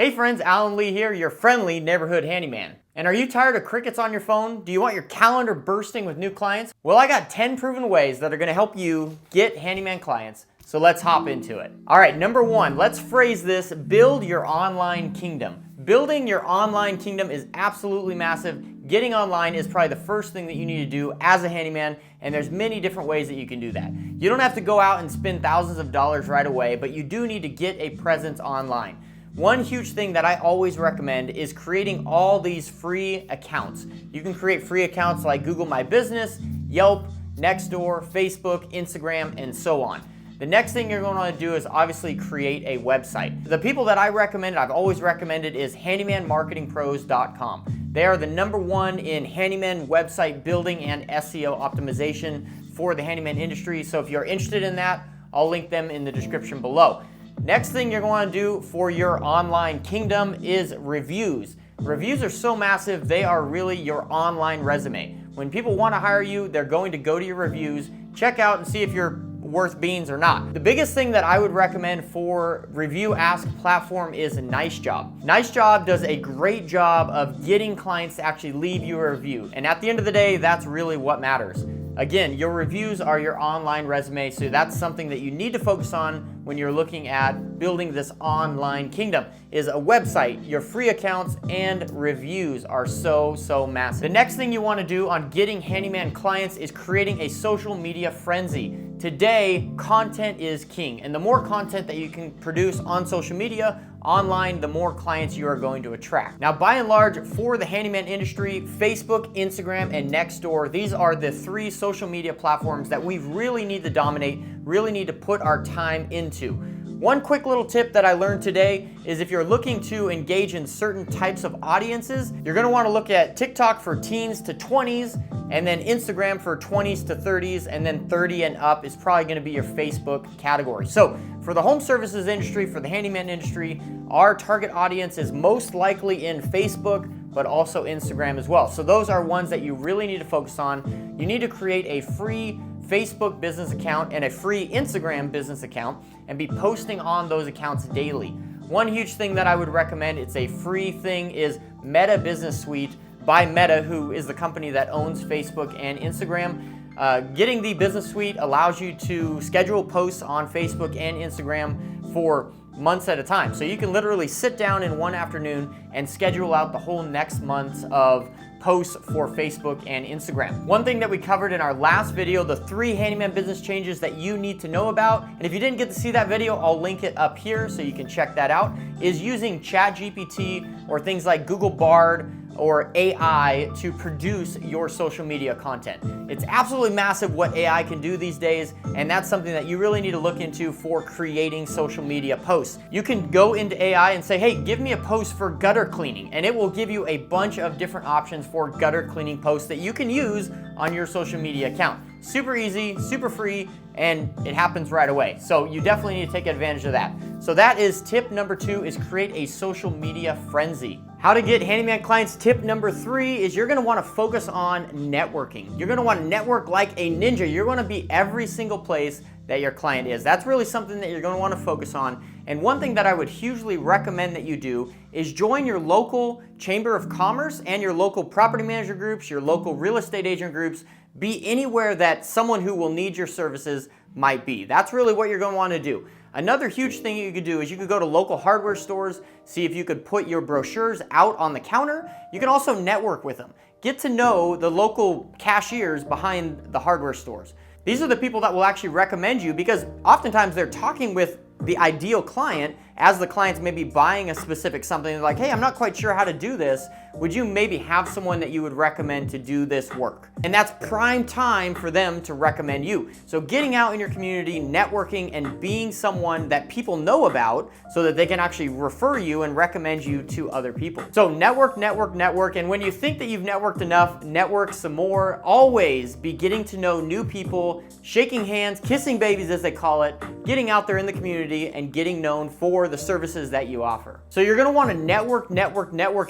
Hey friends, Alan Lee here, your friendly neighborhood handyman. And are you tired of crickets on your phone? Do you want your calendar bursting with new clients? Well, I got 10 proven ways that are gonna help you get handyman clients, so let's hop into it. All right, number one, let's phrase this, build your online kingdom. Building your online kingdom is absolutely massive. Getting online is probably the first thing that you need to do as a handyman, and there's many different ways that you can do that. You don't have to go out and spend thousands of dollars right away, but you do need to get a presence online. One huge thing that I always recommend is creating all these free accounts. You can create free accounts like Google My Business, Yelp, Nextdoor, Facebook, Instagram, and so on. The next thing you're going to want to do is obviously create a website. The people that I recommend, I've always recommended, is handymanmarketingpros.com. They are the #1 in handyman website building and SEO optimization for the handyman industry. So if you're interested in that, I'll link them in the description below. Next thing you're going to do for your online kingdom is reviews. Reviews are so massive, they are really your online resume. When people want to hire you, they're going to go to your reviews, check out and see if you're worth beans or not. The biggest thing that I would recommend for Review Ask platform is Nice Job. Nice Job does a great job of getting clients to actually leave you a review. And at the end of the day, that's really what matters. Again, your reviews are your online resume, so that's something that you need to focus on when you're looking at building this online kingdom, is a website. Your free accounts and reviews are so massive. The next thing you want to do on getting handyman clients is creating a social media frenzy. Today, content is king, and the more content that you can produce on social media, online, the more clients you are going to attract. Now, by and large, for the handyman industry, Facebook, Instagram, and Nextdoor, these are the 3 social media platforms that we really need to dominate, really need to put our time into. One quick little tip that I learned today is if you're looking to engage in certain types of audiences, you're gonna wanna look at TikTok for teens to 20s, and then Instagram for 20s to 30s, and then 30 and up is probably gonna be your Facebook category. So for the home services industry, for the handyman industry, our target audience is most likely in Facebook, but also Instagram as well. So those are ones that you really need to focus on. You need to create a free Facebook business account and a free Instagram business account and be posting on those accounts daily. One huge thing that I would recommend, it's a free thing, is Meta Business Suite by Meta, who is the company that owns Facebook and Instagram. Getting the business suite allows you to schedule posts on Facebook and Instagram for months at a time. So you can literally sit down in one afternoon and schedule out the whole next month of posts for Facebook and Instagram. One thing that we covered in our last video, the 3 handyman business changes that you need to know about, and if you didn't get to see that video, I'll link it up here so you can check that out, is using ChatGPT or things like Google Bard or AI to produce your social media content. It's absolutely massive what AI can do these days, and that's something that you really need to look into for creating social media posts. You can go into AI and say, hey, give me a post for gutter cleaning, and it will give you a bunch of different options for gutter cleaning posts that you can use on your social media account. Super easy, super free, and it happens right away. So you definitely need to take advantage of that. So that is tip number 2, is create a social media frenzy. How to get handyman clients, tip number 3 is you're gonna wanna focus on networking. You're gonna wanna network like a ninja. You're gonna be every single place that your client is. That's really something that you're gonna wanna focus on. And one thing that I would hugely recommend that you do is join your local chamber of commerce and your local property manager groups, your local real estate agent groups. Be anywhere that someone who will need your services might be. That's really what you're gonna wanna do. Another huge thing you could do is you could go to local hardware stores, see if you could put your brochures out on the counter. You can also network with them. Get to know the local cashiers behind the hardware stores. These are the people that will actually recommend you, because oftentimes they're talking with the ideal client as the client's maybe buying a specific something. They're like, hey, I'm not quite sure how to do this. Would you maybe have someone that you would recommend to do this work? And that's prime time for them to recommend you. So getting out in your community, networking, and being someone that people know about so that they can actually refer you and recommend you to other people. So network, network, network. And when you think that you've networked enough, network some more. Always be getting to know new people, shaking hands, kissing babies as they call it, getting out there in the community and getting known for the services that you offer. So you're gonna wanna network,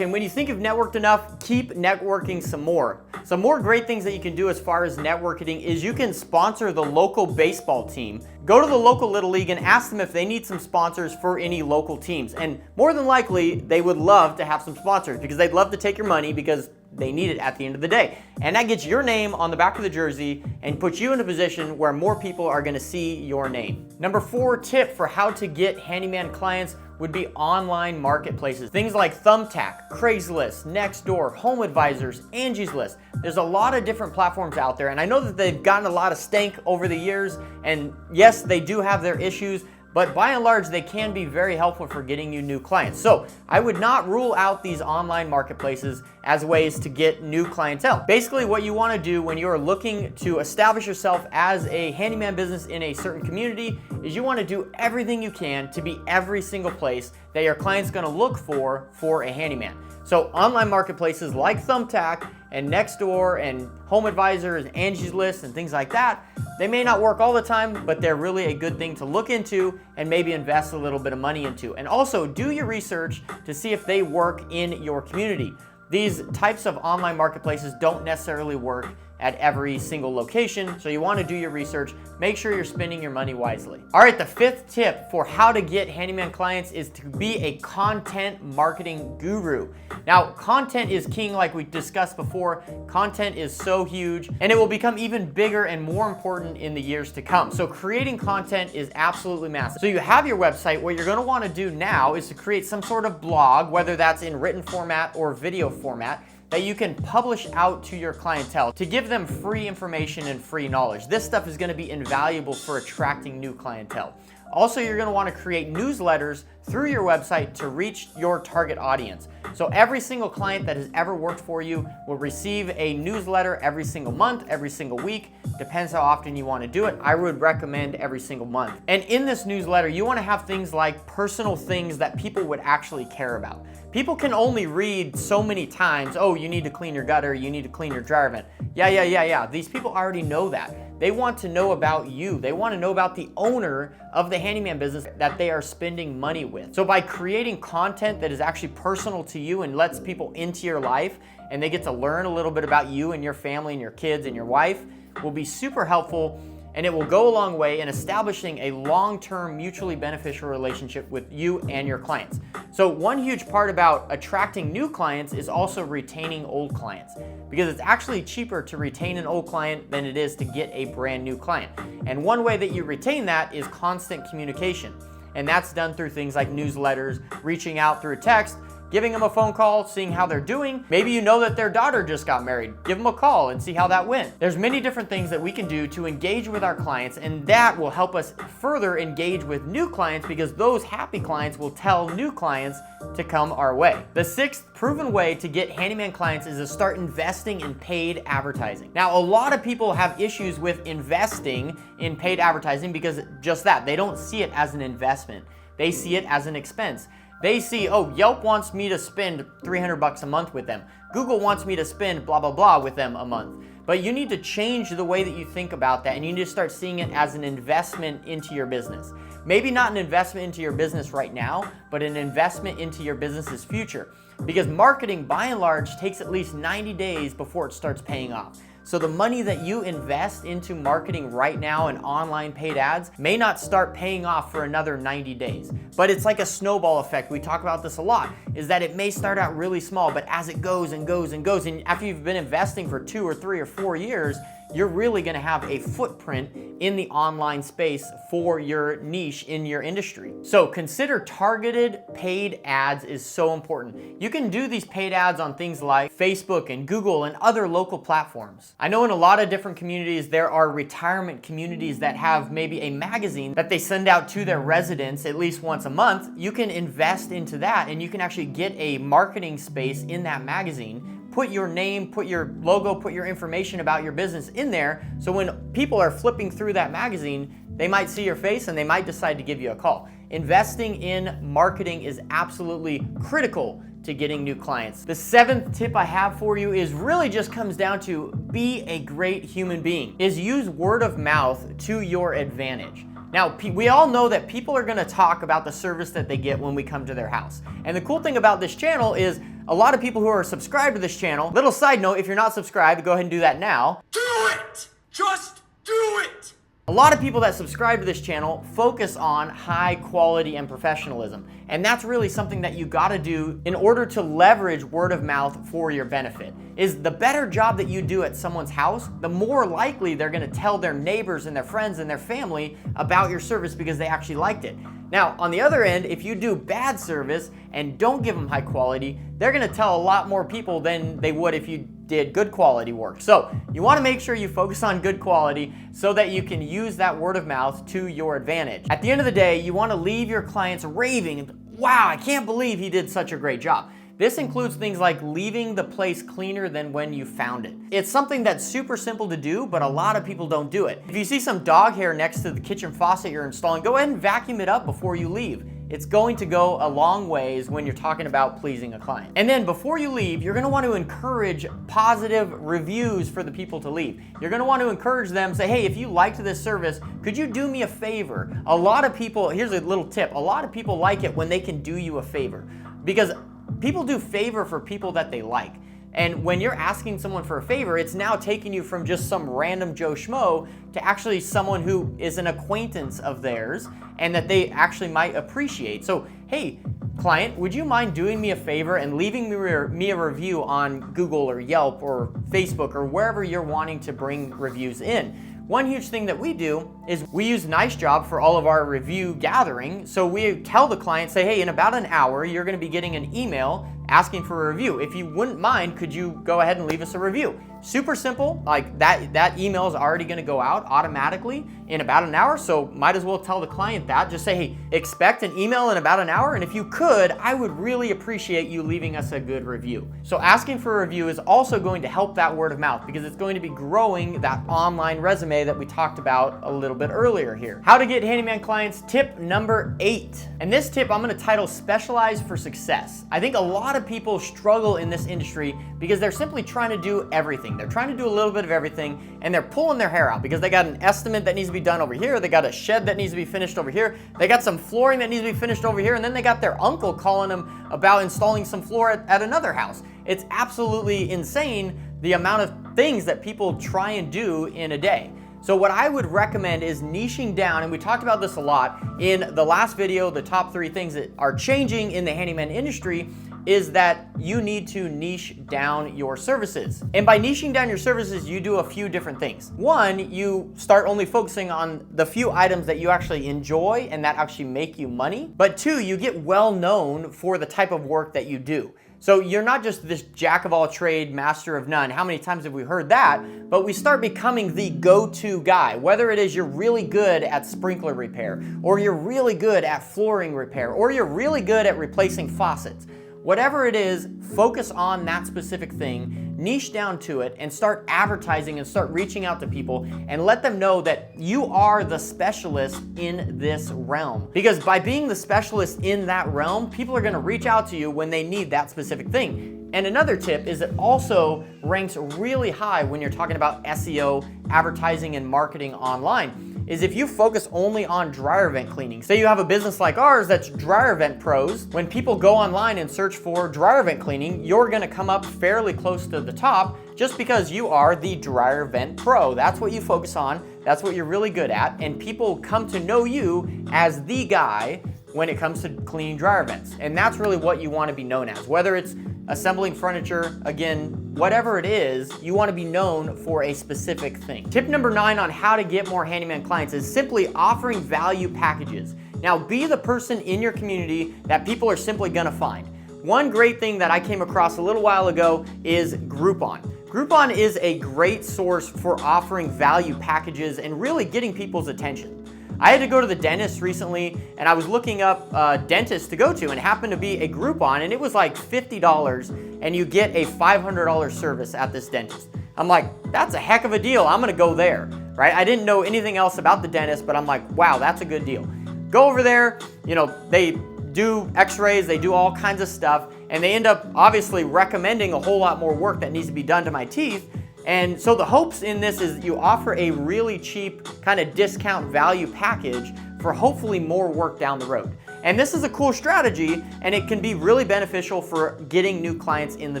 and when you think you've networked enough, keep networking some more. Some more great things that you can do as far as networking is you can sponsor the local baseball team. Go to the local Little League and ask them if they need some sponsors for any local teams. And more than likely, they would love to have some sponsors because they'd love to take your money because they need it at the end of the day. And that gets your name on the back of the jersey and puts you in a position where more people are gonna see your name. Number 4 tip for how to get handyman clients would be online marketplaces. Things like Thumbtack, Craigslist, Nextdoor, Home Advisors, Angie's List. There's a lot of different platforms out there, and I know that they've gotten a lot of stank over the years, and yes, they do have their issues, but by and large, they can be very helpful for getting you new clients. So I would not rule out these online marketplaces as ways to get new clientele. Basically, what you want to do when you're looking to establish yourself as a handyman business in a certain community is you want to do everything you can to be every single place that your client's going to look for a handyman. So online marketplaces like Thumbtack and Nextdoor and Home Advisors and Angie's List and things like that, they may not work all the time, but they're really a good thing to look into and maybe invest a little bit of money into. And also do your research to see if they work in your community. These types of online marketplaces don't necessarily work at every single location, so you want to do your research. Make sure you're spending your money wisely. All right, the 5th tip for how to get handyman clients is to be a content marketing guru. Now, content is king like we discussed before. Content is so huge, and it will become even bigger and more important in the years to come. So creating content is absolutely massive. So you have your website. What you're gonna wanna do now is to create some sort of blog, whether that's in written format or video format, that you can publish out to your clientele to give them free information and free knowledge. This stuff is gonna be invaluable for attracting new clientele. Also, you're gonna wanna create newsletters through your website to reach your target audience. So every single client that has ever worked for you will receive a newsletter every single month, every single week. Depends how often you wanna do it. I would recommend every single month. And in this newsletter, you wanna have things like personal things that people would actually care about. People can only read so many times, oh, you need to clean your gutter, you need to clean your dryer vent. Yeah. These people already know that. They want to know about you. They want to know about the owner of the handyman business that they are spending money with. So by creating content that is actually personal to you and lets people into your life and they get to learn a little bit about you and your family and your kids and your wife will be super helpful, and it will go a long way in establishing a long-term mutually beneficial relationship with you and your clients. So one huge part about attracting new clients is also retaining old clients, because it's actually cheaper to retain an old client than it is to get a brand new client. And one way that you retain that is constant communication. And that's done through things like newsletters, reaching out through text, giving them a phone call, seeing how they're doing. Maybe you know that their daughter just got married. Give them a call and see how that went. There's many different things that we can do to engage with our clients, and that will help us further engage with new clients because those happy clients will tell new clients to come our way. The 6th proven way to get handyman clients is to start investing in paid advertising. Now, a lot of people have issues with investing in paid advertising because just that, they don't see it as an investment. They see it as an expense. They see, oh, Yelp wants me to spend $300 a month with them. Google wants me to spend blah, blah, blah with them a month. But you need to change the way that you think about that, and you need to start seeing it as an investment into your business. Maybe not an investment into your business right now, but an investment into your business's future. Because marketing, by and large, takes at least 90 days before it starts paying off. So the money that you invest into marketing right now and online paid ads may not start paying off for another 90 days. But it's like a snowball effect. We talk about this a lot, is that it may start out really small, but as it goes and goes and goes, and after you've been investing for 2 or 3 or 4 years, you're really gonna have a footprint in the online space for your niche in your industry. So consider targeted paid ads is so important. You can do these paid ads on things like Facebook and Google and other local platforms. I know in a lot of different communities, there are retirement communities that have maybe a magazine that they send out to their residents at least once a month. You can invest into that and you can actually get a marketing space in that magazine. Put your name, put your logo, put your information about your business in there, so when people are flipping through that magazine, they might see your face and they might decide to give you a call. Investing in marketing is absolutely critical to getting new clients. The 7th tip I have for you is really just comes down to be a great human being, is use word of mouth to your advantage. Now, we all know that people are gonna talk about the service that they get when we come to their house. And the cool thing about this channel is a lot of people who are subscribed to this channel, little side note, if you're not subscribed, go ahead and do that now. Do it! Just do it! A lot of people that subscribe to this channel focus on high quality and professionalism. And that's really something that you gotta do in order to leverage word of mouth for your benefit. Is the better job that you do at someone's house, the more likely they're gonna tell their neighbors and their friends and their family about your service because they actually liked it. Now, on the other end, if you do bad service and don't give them high quality, they're gonna tell a lot more people than they would if you did good quality work. So you wanna make sure you focus on good quality so that you can use that word of mouth to your advantage. At the end of the day, you wanna leave your clients raving, wow, I can't believe he did such a great job. This includes things like leaving the place cleaner than when you found it. It's something that's super simple to do, but a lot of people don't do it. If you see some dog hair next to the kitchen faucet you're installing, go ahead and vacuum it up before you leave. It's going to go a long ways when you're talking about pleasing a client. And then before you leave, you're gonna want to encourage positive reviews for the people to leave. You're gonna want to encourage them, say, hey, if you liked this service, could you do me a favor? A lot of people, here's a little tip, a lot of people like it when they can do you a favor, because people do favor for people that they like. And when you're asking someone for a favor, it's now taking you from just some random Joe Schmo to actually someone who is an acquaintance of theirs and that they actually might appreciate. So, hey, client, would you mind doing me a favor and leaving me a review on Google or Yelp or Facebook or wherever you're wanting to bring reviews in? One huge thing that we do is we use Nice Job for all of our review gathering. So we tell the client, say, hey, in about an hour, you're gonna be getting an email asking for a review. If you wouldn't mind, could you go ahead and leave us a review? Super simple, like that email is already gonna go out automatically in about an hour, so might as well tell the client that. Just say, hey, expect an email in about an hour, and if you could, I would really appreciate you leaving us a good review. So asking for a review is also going to help that word of mouth because it's going to be growing that online resume that we talked about a little bit earlier here. How to get handyman clients, tip number 8. And this tip I'm gonna title Specialize for Success. I think a lot of people struggle in this industry because they're simply trying to do everything. They're trying to do a little bit of everything and they're pulling their hair out because they got an estimate that needs to be done over here, they got a shed that needs to be finished over here, they got some flooring that needs to be finished over here, and then they got their uncle calling them about installing some floor at another house. It's absolutely insane the amount of things that people try and do in a day. So what I would recommend is niching down, and we talked about this a lot in the last video, the top 3 things that are changing in the handyman industry is that you need to niche down your services. And by niching down your services, you do a few different things. One, you start only focusing on the few items that you actually enjoy and that actually make you money. But 2, you get well known for the type of work that you do. So you're not just this jack of all trade, master of none. How many times have we heard that? But we start becoming the go-to guy, whether it is you're really good at sprinkler repair, or you're really good at flooring repair, or you're really good at replacing faucets. Whatever it is, focus on that specific thing, niche down to it, and start advertising and start reaching out to people and let them know that you are the specialist in this realm. Because by being the specialist in that realm, people are gonna reach out to you when they need that specific thing. And another tip is it also ranks really high when you're talking about SEO, advertising, and marketing online. Is if you focus only on dryer vent cleaning. Say you have a business like ours that's dryer vent pros. When people go online and search for dryer vent cleaning, you're gonna come up fairly close to the top just because you are the dryer vent pro. That's what you focus on, that's what you're really good at, and people come to know you as the guy when it comes to cleaning dryer vents. And that's really what you wanna be known as. Whether it's assembling furniture, again, whatever it is, you wanna be known for a specific thing. Tip number 9 on how to get more handyman clients is simply offering value packages. Now, be the person in your community that people are simply gonna find. One great thing that I came across a little while ago is Groupon. Groupon is a great source for offering value packages and really getting people's attention. I had to go to the dentist recently and I was looking up dentists to go to, and it happened to be a Groupon, and it was like $50 and you get a $500 service at this dentist. I'm like, that's a heck of a deal, I'm gonna go there, right? I didn't know anything else about the dentist, but I'm like, wow, that's a good deal. Go over there, you know, they do x-rays, they do all kinds of stuff, and they end up obviously recommending a whole lot more work that needs to be done to my teeth. And so the hopes in this is you offer a really cheap kind of discount value package for hopefully more work down the road. And this is a cool strategy, and it can be really beneficial for getting new clients in the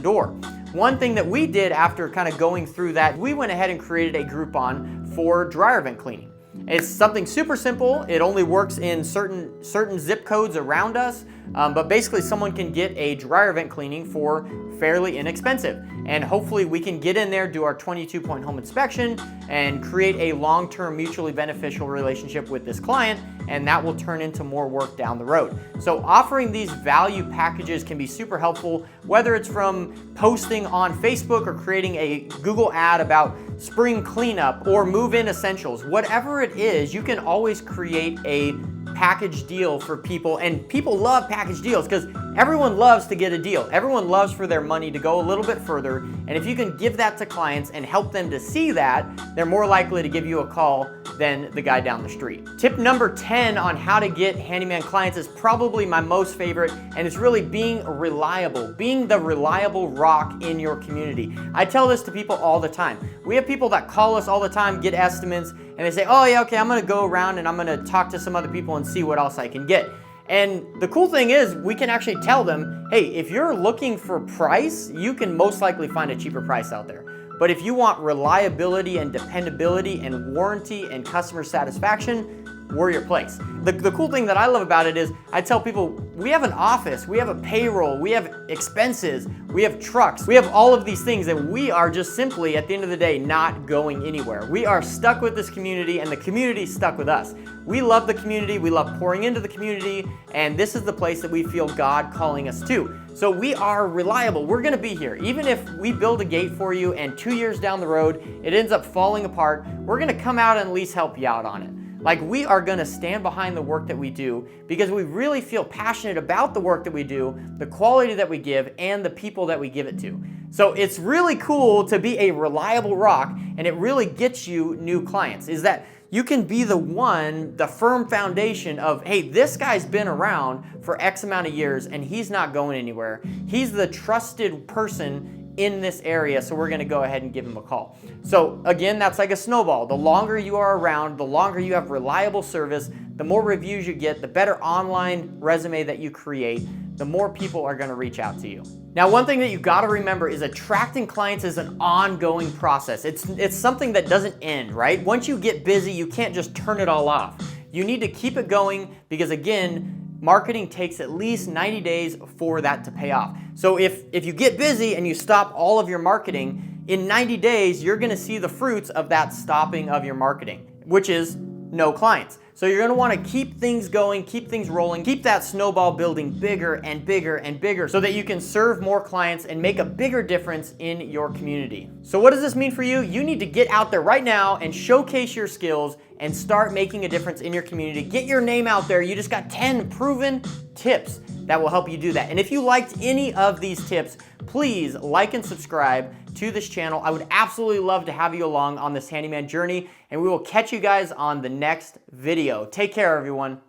door. One thing that we did after kind of going through that, we went ahead and created a Groupon for dryer vent cleaning. It's something super simple. It only works in certain zip codes around us, but basically someone can get a dryer vent cleaning for fairly inexpensive. And hopefully we can get in there, do our 22-point home inspection, and create a long-term mutually beneficial relationship with this client, and that will turn into more work down the road. So offering these value packages can be super helpful, whether it's from posting on Facebook or creating a Google ad about spring cleanup or move-in essentials. Whatever it is, you can always create a package deal for people, and people love package deals because everyone loves to get a deal. Everyone loves for their money to go a little bit further, and if you can give that to clients and help them to see that, they're more likely to give you a call than the guy down the street. Tip number 10 on how to get handyman clients is probably my most favorite, and it's really being reliable, being the reliable rock in your community. I tell this to people all the time. We have people that call us all the time, get estimates, and they say, oh yeah, okay, I'm gonna go around and I'm gonna talk to some other people and see what else I can get. And the cool thing is we can actually tell them, hey, if you're looking for price, you can most likely find a cheaper price out there. But if you want reliability and dependability and warranty and customer satisfaction, we're your place. The cool thing that I love about it is I tell people we have an office, we have a payroll, we have expenses, we have trucks, we have all of these things that we are just simply at the end of the day not going anywhere. We are stuck with this community and the community's stuck with us. We love the community, we love pouring into the community, and this is the place that we feel God calling us to. So we are reliable, we're gonna be here. Even if we build a gate for you and 2 years down the road, it ends up falling apart, we're gonna come out and at least help you out on it. Like, we are gonna stand behind the work that we do because we really feel passionate about the work that we do, the quality that we give, and the people that we give it to. So it's really cool to be a reliable rock, and it really gets you new clients, is that you can be the firm foundation of, hey, this guy's been around for X amount of years and he's not going anywhere. He's the trusted person in this area, so we're gonna go ahead and give him a call. So again, that's like a snowball. The longer you are around, the longer you have reliable service, the more reviews you get, the better online resume that you create, the more people are gonna reach out to you. Now, one thing that you gotta remember is attracting clients is an ongoing process. It's something that doesn't end, right? Once you get busy, you can't just turn it all off. You need to keep it going because, again, marketing takes at least 90 days for that to pay off. So if you get busy and you stop all of your marketing, in 90 days, you're gonna see the fruits of that stopping of your marketing, which is no clients. So you're gonna wanna keep things going, keep things rolling, keep that snowball building bigger and bigger and bigger so that you can serve more clients and make a bigger difference in your community. So what does this mean for you? You need to get out there right now and showcase your skills and start making a difference in your community. Get your name out there. You just got 10 proven tips that will help you do that. And if you liked any of these tips, please like and subscribe to this channel. I would absolutely love to have you along on this handyman journey, and we will catch you guys on the next video. Take care, everyone.